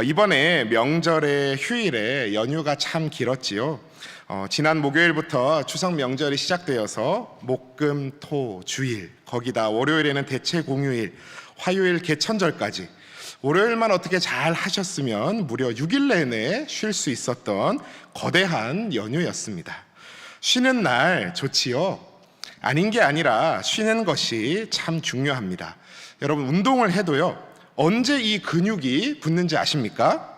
이번에 명절에 휴일에 연휴가 참 길었지요. 지난 목요일부터 추석 명절이 시작되어서 목, 금, 토, 주일, 거기다 월요일에는 대체 공휴일, 화요일 개천절까지 월요일만 어떻게 잘 하셨으면 무려 6일 내내 쉴 수 있었던 거대한 연휴였습니다. 쉬는 날 좋지요? 아닌 게 아니라 쉬는 것이 참 중요합니다. 여러분, 운동을 해도요, 언제 이 근육이 붙는지 아십니까?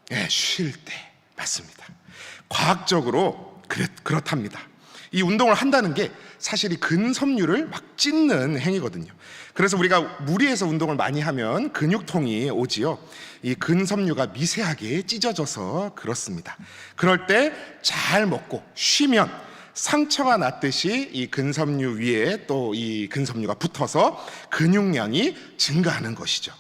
네, 쉴 때. 맞습니다. 과학적으로 그렇답니다. 이 운동을 한다는 게 사실 이 근섬유를 막 찢는 행위거든요. 그래서 우리가 무리해서 운동을 많이 하면 근육통이 오지요. 이 근섬유가 미세하게 찢어져서 그렇습니다. 그럴 때 잘 먹고 쉬면 상처가 났듯이 이 근섬유 위에 또 이 근섬유가 붙어서 근육량이 증가하는 것이죠.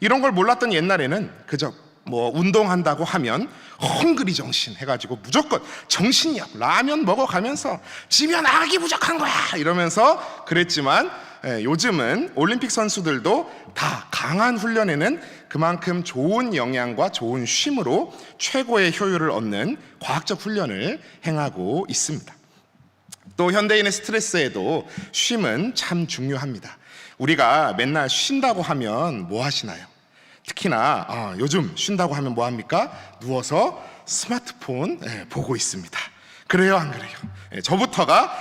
이런 걸 몰랐던 옛날에는 그저 운동한다고 하면 헝그리 정신 해가지고 무조건 정신력 라면 먹어가면서 지면 악이 부족한 거야 이러면서 그랬지만, 요즘은 올림픽 선수들도 다 강한 훈련에는 그만큼 좋은 영양과 좋은 쉼으로 최고의 효율을 얻는 과학적 훈련을 행하고 있습니다. 또 현대인의 스트레스에도 쉼은 참 중요합니다. 우리가 맨날 쉰다고 하면 뭐 하시나요? 특히나 요즘 쉰다고 하면 뭐 합니까? 누워서 스마트폰 보고 있습니다. 그래요, 안 그래요? 저부터가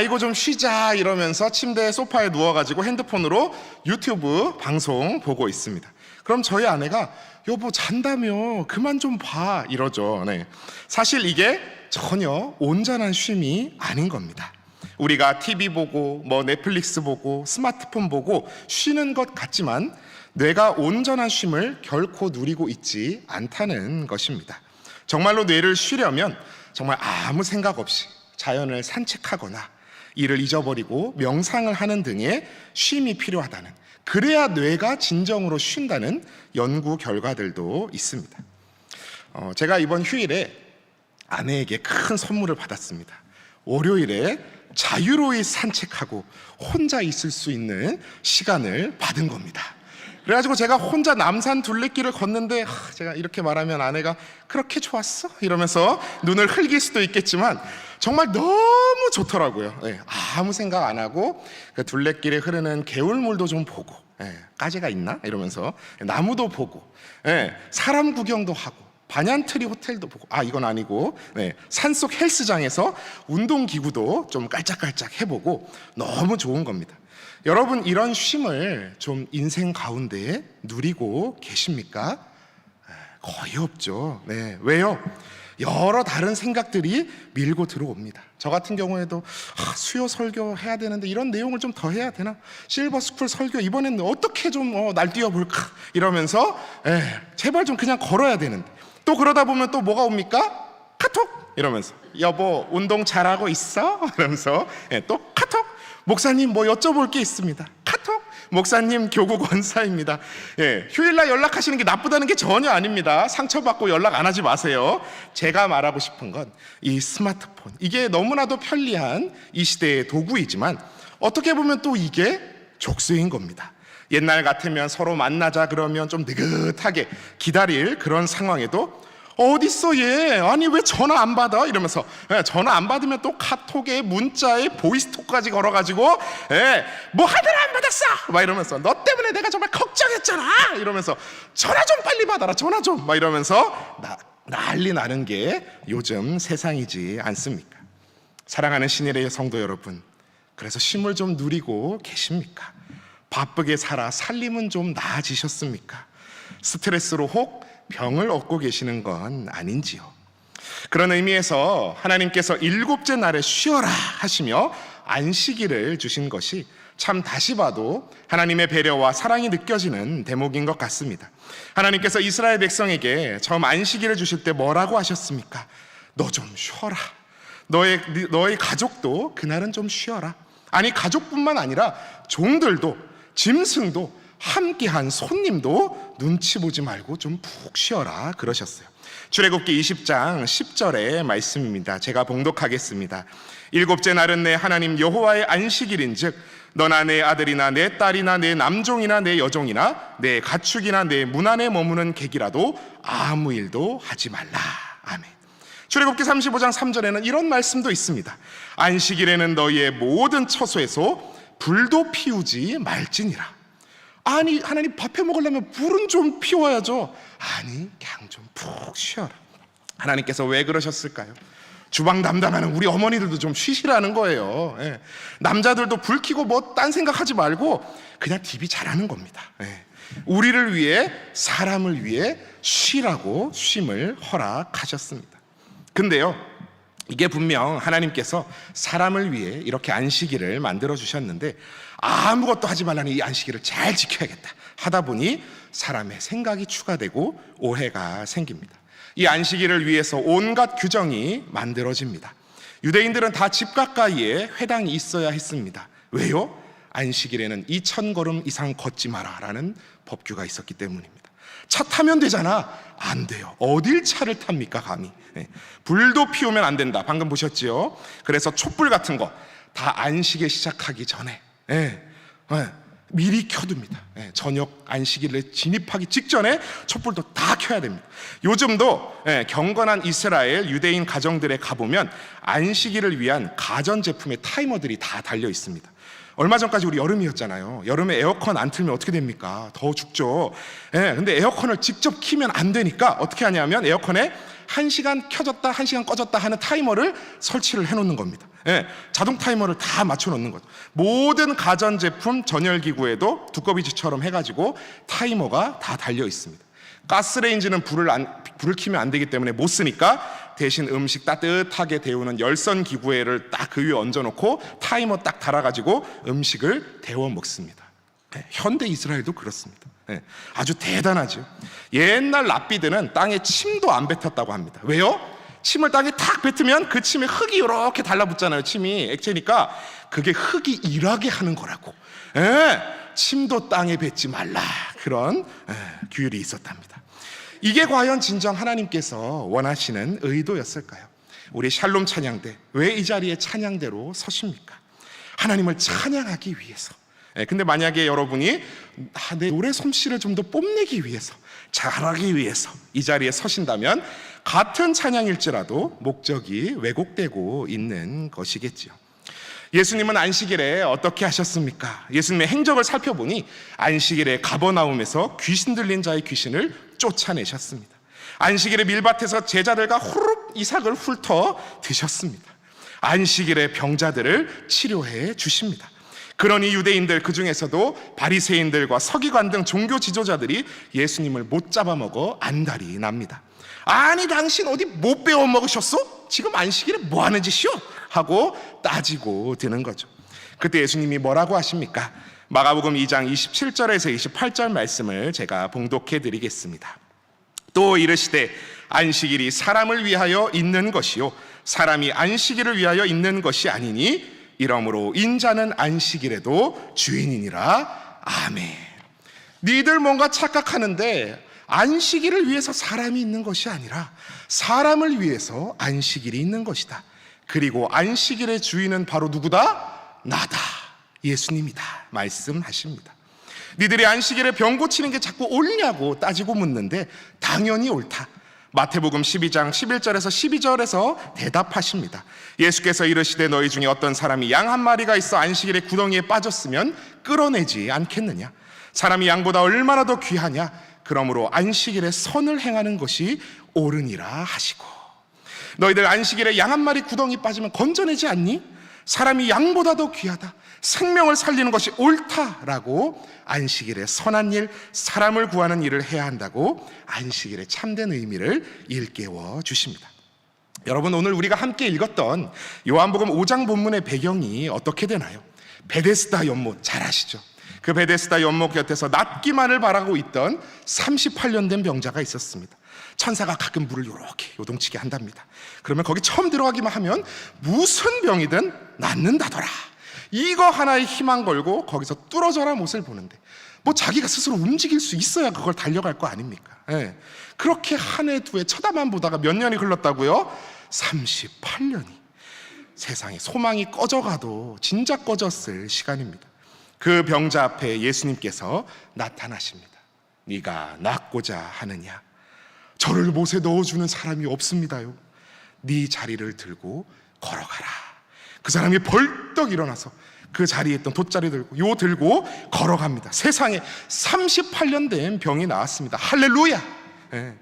이거 좀 쉬자 이러면서 침대 소파에 누워가지고 핸드폰으로 유튜브 방송 보고 있습니다. 그럼 저희 아내가 여보 잔다며 그만 좀 봐 이러죠. 사실 이게 전혀 온전한 쉼이 아닌 겁니다. 우리가 TV 보고 넷플릭스 보고 스마트폰 보고 쉬는 것 같지만 뇌가 온전한 쉼을 결코 누리고 있지 않다는 것입니다. 정말로 뇌를 쉬려면 정말 아무 생각 없이 자연을 산책하거나 일을 잊어버리고 명상을 하는 등의 쉼이 필요하다는, 그래야 뇌가 진정으로 쉰다는 연구 결과들도 있습니다. 제가 이번 휴일에 아내에게 큰 선물을 받았습니다. 월요일에 자유로이 산책하고 혼자 있을 수 있는 시간을 받은 겁니다. 그래가지고 제가 혼자 남산 둘레길을 걷는데 제가 이렇게 말하면 아내가 그렇게 좋았어? 이러면서 눈을 흘길 수도 있겠지만 정말 너무 좋더라고요. 아무 생각 안 하고 그 둘레길에 흐르는 개울물도 좀 보고, 까지가 있나? 이러면서 나무도 보고, 사람 구경도 하고 반얀트리 호텔도 보고, 이건 아니고 산속 헬스장에서 운동기구도 좀 깔짝깔짝 해보고 너무 좋은 겁니다. 여러분, 이런 쉼을 좀 인생 가운데 누리고 계십니까? 거의 없죠. 왜요? 여러 다른 생각들이 밀고 들어옵니다. 저 같은 경우에도 수요 설교 해야 되는데 이런 내용을 좀 더 해야 되나? 실버스쿨 설교 이번에는 어떻게 좀 날뛰어볼까? 이러면서 제발 좀 그냥 걸어야 되는데, 또 그러다 보면 또 뭐가 옵니까? 카톡! 이러면서 여보 운동 잘하고 있어? 이러면서 또 카톡! 목사님 여쭤볼 게 있습니다. 카톡! 목사님 교국 원사입니다. 휴일날 연락하시는 게 나쁘다는 게 전혀 아닙니다. 상처받고 연락 안 하지 마세요. 제가 말하고 싶은 건 이 스마트폰, 이게 너무나도 편리한 이 시대의 도구이지만 어떻게 보면 또 이게 족쇄인 겁니다. 옛날 같으면 서로 만나자 그러면 좀 느긋하게 기다릴 그런 상황에도 어딨어 얘? 아니 왜 전화 안 받아? 이러면서 전화 안 받으면 또 카톡에 문자에 보이스톡까지 걸어가지고 뭐 하느라 안 받았어? 막 이러면서 너 때문에 내가 정말 걱정했잖아 이러면서 전화 좀 빨리 받아라, 전화 좀, 막 이러면서 난리 나는 게 요즘 세상이지 않습니까? 사랑하는 신일의 성도 여러분, 그래서 쉼을 좀 누리고 계십니까? 바쁘게 살아 살림은 좀 나아지셨습니까? 스트레스로 혹 병을 얻고 계시는 건 아닌지요? 그런 의미에서 하나님께서 일곱째 날에 쉬어라 하시며 안식일을 주신 것이 참 다시 봐도 하나님의 배려와 사랑이 느껴지는 대목인 것 같습니다. 하나님께서 이스라엘 백성에게 처음 안식일을 주실 때 뭐라고 하셨습니까? 너 좀 쉬어라. 너의 가족도 그날은 좀 쉬어라. 아니, 가족뿐만 아니라 종들도, 짐승도, 함께한 손님도 눈치 보지 말고 좀 푹 쉬어라 그러셨어요. 출애굽기 20장 10절의 말씀입니다. 제가 봉독하겠습니다. 일곱째 날은 내 하나님 여호와의 안식일인즉 너나 내 아들이나 내 딸이나 내 남종이나 내 여종이나 내 가축이나 내 문 안에 머무는 객이라도 아무 일도 하지 말라. 아멘. 출애굽기 35장 3절에는 이런 말씀도 있습니다. 안식일에는 너희의 모든 처소에서 불도 피우지 말지니라. 아니, 하나님 밥해 먹으려면 불은 좀 피워야죠. 아니, 그냥 좀 푹 쉬어라. 하나님께서 왜 그러셨을까요? 주방 담당하는 우리 어머니들도 좀 쉬시라는 거예요. 예. 남자들도 불 켜고 뭐 딴 생각하지 말고 그냥 TV 잘하는 겁니다. 예. 우리를 위해, 사람을 위해 쉬라고 쉼을 허락하셨습니다. 근데요, 이게 분명 하나님께서 사람을 위해 이렇게 안식일을 만들어 주셨는데 아무것도 하지 말라는 이 안식일을 잘 지켜야겠다 하다 보니 사람의 생각이 추가되고 오해가 생깁니다. 이 안식일을 위해서 온갖 규정이 만들어집니다. 유대인들은 다 집 가까이에 회당이 있어야 했습니다. 왜요? 안식일에는 2,000걸음 이상 걷지 마라 라는 법규가 있었기 때문입니다. 차 타면 되잖아. 안 돼요. 어딜 차를 탑니까 감히. 불도 피우면 안 된다. 방금 보셨지요? 그래서 촛불 같은 거 다 안식일 시작하기 전에 미리 켜둡니다. 저녁 안식일에 진입하기 직전에 촛불도 다 켜야 됩니다. 요즘도 경건한 이스라엘 유대인 가정들에 가보면 안식일을 위한 가전제품의 타이머들이 다 달려 있습니다. 얼마 전까지 우리 여름이었잖아요. 여름에 에어컨 안 틀면 어떻게 됩니까? 더워 죽죠. 근데 에어컨을 직접 키면 안 되니까 어떻게 하냐면 에어컨에 1시간 켜졌다 1시간 꺼졌다 하는 타이머를 설치를 해놓는 겁니다. 자동 타이머를 다 맞춰놓는 거죠. 모든 가전제품 전열기구에도 두꺼비지처럼 해가지고 타이머가 다 달려 있습니다. 가스레인지는 불을 켜면 안 되기 때문에 못 쓰니까 대신 음식 따뜻하게 데우는 열선 기구에를 딱 그 위에 얹어놓고 타이머 딱 달아가지고 음식을 데워 먹습니다. 현대 이스라엘도 그렇습니다. 아주 대단하죠. 옛날 랍비드는 땅에 침도 안 뱉었다고 합니다. 왜요? 침을 땅에 탁 뱉으면 그 침에 흙이 이렇게 달라붙잖아요. 침이 액체니까 그게 흙이 일하게 하는 거라고. 침도 땅에 뱉지 말라, 그런 규율이 있었답니다. 이게 과연 진정 하나님께서 원하시는 의도였을까요? 우리 샬롬 찬양대, 왜 이 자리에 찬양대로 서십니까? 하나님을 찬양하기 위해서. 근데 만약에 여러분이 내 노래 솜씨를 좀 더 뽐내기 위해서, 잘하기 위해서 이 자리에 서신다면 같은 찬양일지라도 목적이 왜곡되고 있는 것이겠지요. 예수님은 안식일에 어떻게 하셨습니까? 예수님의 행적을 살펴보니 안식일에 가버나움에서 귀신 들린 자의 귀신을 쫓아내셨습니다. 안식일에 밀밭에서 제자들과 후루룩 이삭을 훑어 드셨습니다. 안식일에 병자들을 치료해 주십니다. 그러니 유대인들, 그 중에서도 바리새인들과 서기관 등 종교 지도자들이 예수님을 못 잡아먹어 안달이 납니다. 아니, 당신 어디 못 배워 먹으셨어? 지금 안식일에 뭐 하는 짓이요? 하고 따지고 드는 거죠. 그때 예수님이 뭐라고 하십니까? 마가복음 2장 27절에서 28절 말씀을 제가 봉독해 드리겠습니다. 또 이르시되 안식일이 사람을 위하여 있는 것이요 사람이 안식일을 위하여 있는 것이 아니니 이러므로 인자는 안식일에도 주인이니라. 아멘. 니들 뭔가 착각하는데 안식일을 위해서 사람이 있는 것이 아니라 사람을 위해서 안식일이 있는 것이다. 그리고 안식일의 주인은 바로 누구다? 나다. 예수님이다. 말씀하십니다. 니들이 안식일에 병 고치는 게 자꾸 옳냐고 따지고 묻는데 당연히 옳다. 마태복음 12장 11절에서 12절에서 대답하십니다. 예수께서 이르시되 너희 중에 어떤 사람이 양 한 마리가 있어 안식일에 구덩이에 빠졌으면 끌어내지 않겠느냐? 사람이 양보다 얼마나 더 귀하냐? 그러므로 안식일에 선을 행하는 것이 옳으니라 하시고, 너희들 안식일에 양 한 마리 구덩이 빠지면 건져내지 않니? 사람이 양보다 더 귀하다. 생명을 살리는 것이 옳다라고 안식일에 선한 일, 사람을 구하는 일을 해야 한다고 안식일의 참된 의미를 일깨워 주십니다. 여러분, 오늘 우리가 함께 읽었던 요한복음 5장 본문의 배경이 어떻게 되나요? 베데스다 연못 잘 아시죠? 그 베데스다 연못 곁에서 낫기만을 바라고 있던 38년 된 병자가 있었습니다. 천사가 가끔 물을 이렇게 요동치게 한답니다. 그러면 거기 처음 들어가기만 하면 무슨 병이든 낫는다더라. 이거 하나에 희망 걸고 거기서 뚫어져라 못을 보는데 뭐 자기가 스스로 움직일 수 있어야 그걸 달려갈 거 아닙니까? 그렇게 한 해 두 해 쳐다만 보다가 몇 년이 흘렀다고요? 38년이. 세상에 소망이 꺼져가도 진작 꺼졌을 시간입니다. 그 병자 앞에 예수님께서 나타나십니다. 네가 낫고자 하느냐? 저를 못에 넣어주는 사람이 없습니다요. 네 자리를 들고 걸어가라. 그 사람이 벌떡 일어나서 그 자리에 있던 돗자리 들고 걸어갑니다. 세상에 38년 된 병이 나왔습니다. 할렐루야.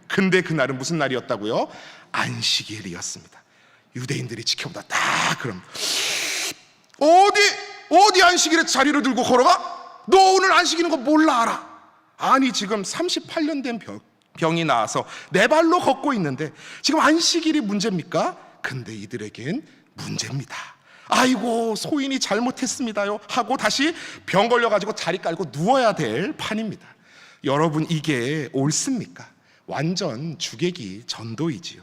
근데 그날은 무슨 날이었다고요? 안식일이었습니다. 유대인들이 지켜보다 딱 그럼 어디 안식일에 자리를 들고 걸어가? 너 오늘 안식일인 거 몰라 알아? 아니 지금 38년 된 병이 나와서 내 발로 걷고 있는데 지금 안식일이 문제입니까? 근데 이들에겐 문제입니다. 아이고 소인이 잘못했습니다요 하고 다시 병 걸려가지고 자리 깔고 누워야 될 판입니다. 여러분 이게 옳습니까? 완전 주객이 전도이지요.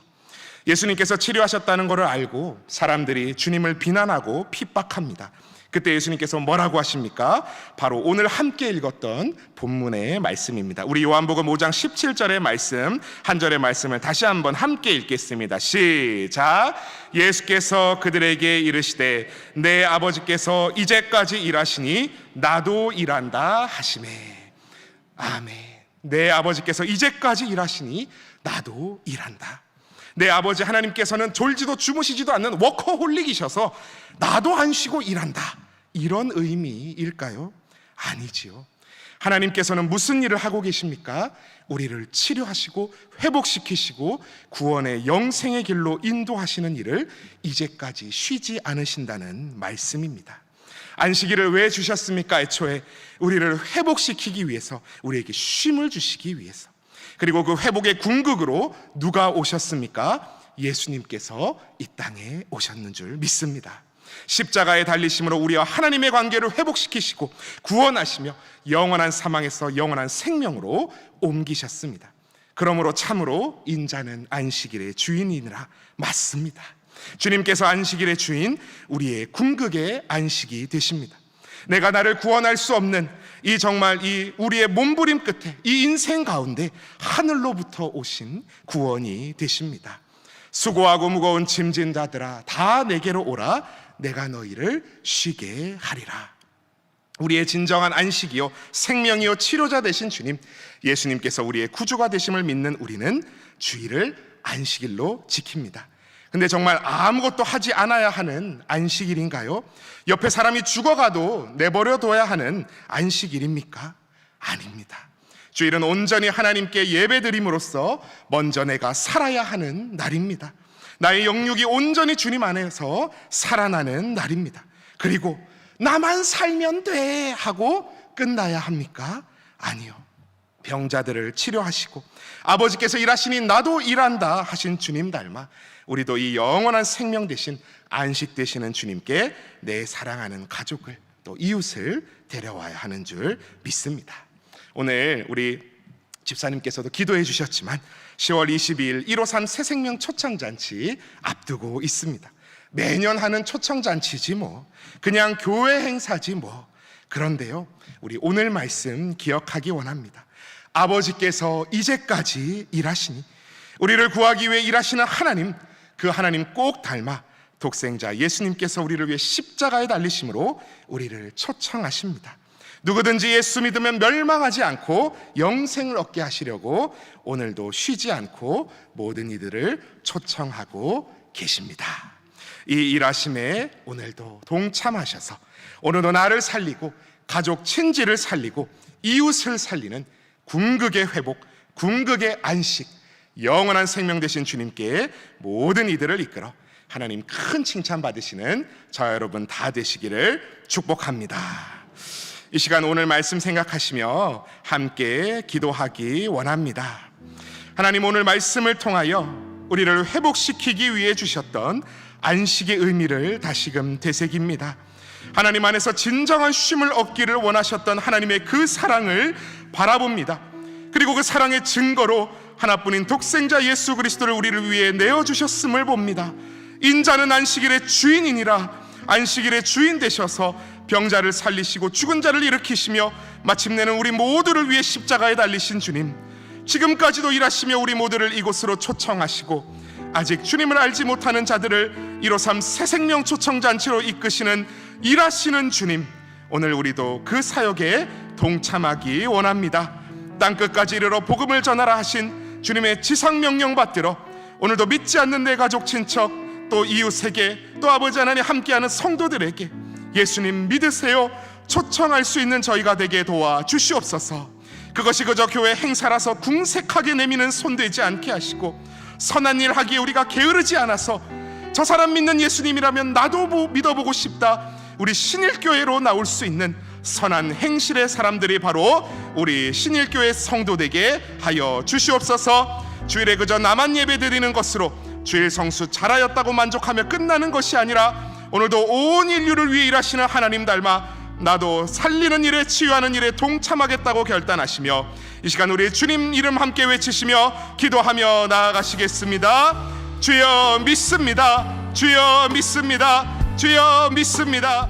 예수님께서 치료하셨다는 것을 알고 사람들이 주님을 비난하고 핍박합니다. 그때 예수님께서 뭐라고 하십니까? 바로 오늘 함께 읽었던 본문의 말씀입니다. 우리 요한복음 5장 17절의 말씀, 한 절의 말씀을 다시 한번 함께 읽겠습니다. 시작. 예수께서 그들에게 이르시되 내 아버지께서 이제까지 일하시니 나도 일한다 하시매. 아멘. 내 아버지께서 이제까지 일하시니 나도 일한다. 내 아버지 하나님께서는 졸지도 주무시지도 않는 워커홀릭이셔서 나도 안 쉬고 일한다, 이런 의미일까요? 아니지요. 하나님께서는 무슨 일을 하고 계십니까? 우리를 치료하시고 회복시키시고 구원의 영생의 길로 인도하시는 일을 이제까지 쉬지 않으신다는 말씀입니다. 안식일을 왜 주셨습니까? 애초에 우리를 회복시키기 위해서, 우리에게 쉼을 주시기 위해서. 그리고 그 회복의 궁극으로 누가 오셨습니까? 예수님께서 이 땅에 오셨는 줄 믿습니다. 십자가에 달리심으로 우리와 하나님의 관계를 회복시키시고 구원하시며 영원한 사망에서 영원한 생명으로 옮기셨습니다. 그러므로 참으로 인자는 안식일의 주인이니라. 맞습니다. 주님께서 안식일의 주인, 우리의 궁극의 안식이 되십니다. 내가 나를 구원할 수 없는 이 정말 이 우리의 몸부림 끝에 이 인생 가운데 하늘로부터 오신 구원이 되십니다. 수고하고 무거운 짐진 자들아 다 내게로 오라. 내가 너희를 쉬게 하리라. 우리의 진정한 안식이요 생명이요 치료자 되신 주님, 예수님께서 우리의 구주가 되심을 믿는 우리는 주일을 안식일로 지킵니다. 근데 정말 아무것도 하지 않아야 하는 안식일인가요? 옆에 사람이 죽어가도 내버려둬야 하는 안식일입니까? 아닙니다. 주일은 온전히 하나님께 예배드림으로써 먼저 내가 살아야 하는 날입니다. 나의 영육이 온전히 주님 안에서 살아나는 날입니다. 그리고 나만 살면 돼 하고 끝나야 합니까? 아니요. 병자들을 치료하시고 아버지께서 일하시니 나도 일한다 하신 주님 닮아 우리도 이 영원한 생명 되신 안식 되시는 주님께 내 사랑하는 가족을 또 이웃을 데려와야 하는 줄 믿습니다. 오늘 우리 집사님께서도 기도해 주셨지만 10월 22일 153 새생명 초청잔치 앞두고 있습니다. 매년 하는 초청잔치지 뭐, 그냥 교회 행사지 뭐. 그런데요, 우리 오늘 말씀 기억하기 원합니다. 아버지께서 이제까지 일하시니 우리를 구하기 위해 일하시는 하나님, 그 하나님 꼭 닮아 독생자 예수님께서 우리를 위해 십자가에 달리심으로 우리를 초청하십니다. 누구든지 예수 믿으면 멸망하지 않고 영생을 얻게 하시려고 오늘도 쉬지 않고 모든 이들을 초청하고 계십니다. 이 일하심에 오늘도 동참하셔서 오늘도 나를 살리고 가족 친지를 살리고 이웃을 살리는 궁극의 회복, 궁극의 안식, 영원한 생명 되신 주님께 모든 이들을 이끌어 하나님 큰 칭찬 받으시는 저 여러분 다 되시기를 축복합니다. 이 시간 오늘 말씀 생각하시며 함께 기도하기 원합니다. 하나님, 오늘 말씀을 통하여 우리를 회복시키기 위해 주셨던 안식의 의미를 다시금 되새깁니다. 하나님 안에서 진정한 쉼을 얻기를 원하셨던 하나님의 그 사랑을 바라봅니다. 그리고 그 사랑의 증거로 하나뿐인 독생자 예수 그리스도를 우리를 위해 내어주셨음을 봅니다. 인자는 안식일의 주인이니라. 안식일의 주인 되셔서 병자를 살리시고 죽은 자를 일으키시며 마침내는 우리 모두를 위해 십자가에 달리신 주님, 지금까지도 일하시며 우리 모두를 이곳으로 초청하시고 아직 주님을 알지 못하는 자들을 153 새생명 초청잔치로 이끄시는 일하시는 주님, 오늘 우리도 그 사역에 동참하기 원합니다. 땅끝까지 이르러 복음을 전하라 하신 주님의 지상명령 받들어 오늘도 믿지 않는 내 가족 친척 또 이웃에게 또 아버지 하나님 함께하는 성도들에게 예수님 믿으세요 초청할 수 있는 저희가 되게 도와주시옵소서. 그것이 그저 교회 행사라서 궁색하게 내미는 손 되지 않게 하시고 선한 일 하기에 우리가 게으르지 않아서 저 사람 믿는 예수님이라면 나도 믿어보고 싶다, 우리 신일교회로 나올 수 있는 선한 행실의 사람들이 바로 우리 신일교회 성도 되게 하여 주시옵소서. 주일에 그저 나만 예배 드리는 것으로 주일 성수 잘하였다고 만족하며 끝나는 것이 아니라 오늘도 온 인류를 위해 일하시는 하나님 닮아 나도 살리는 일에 치유하는 일에 동참하겠다고 결단하시며 이 시간 우리 주님 이름 함께 외치시며 기도하며 나아가시겠습니다. 주여 믿습니다. 주여 믿습니다. 주여 믿습니다.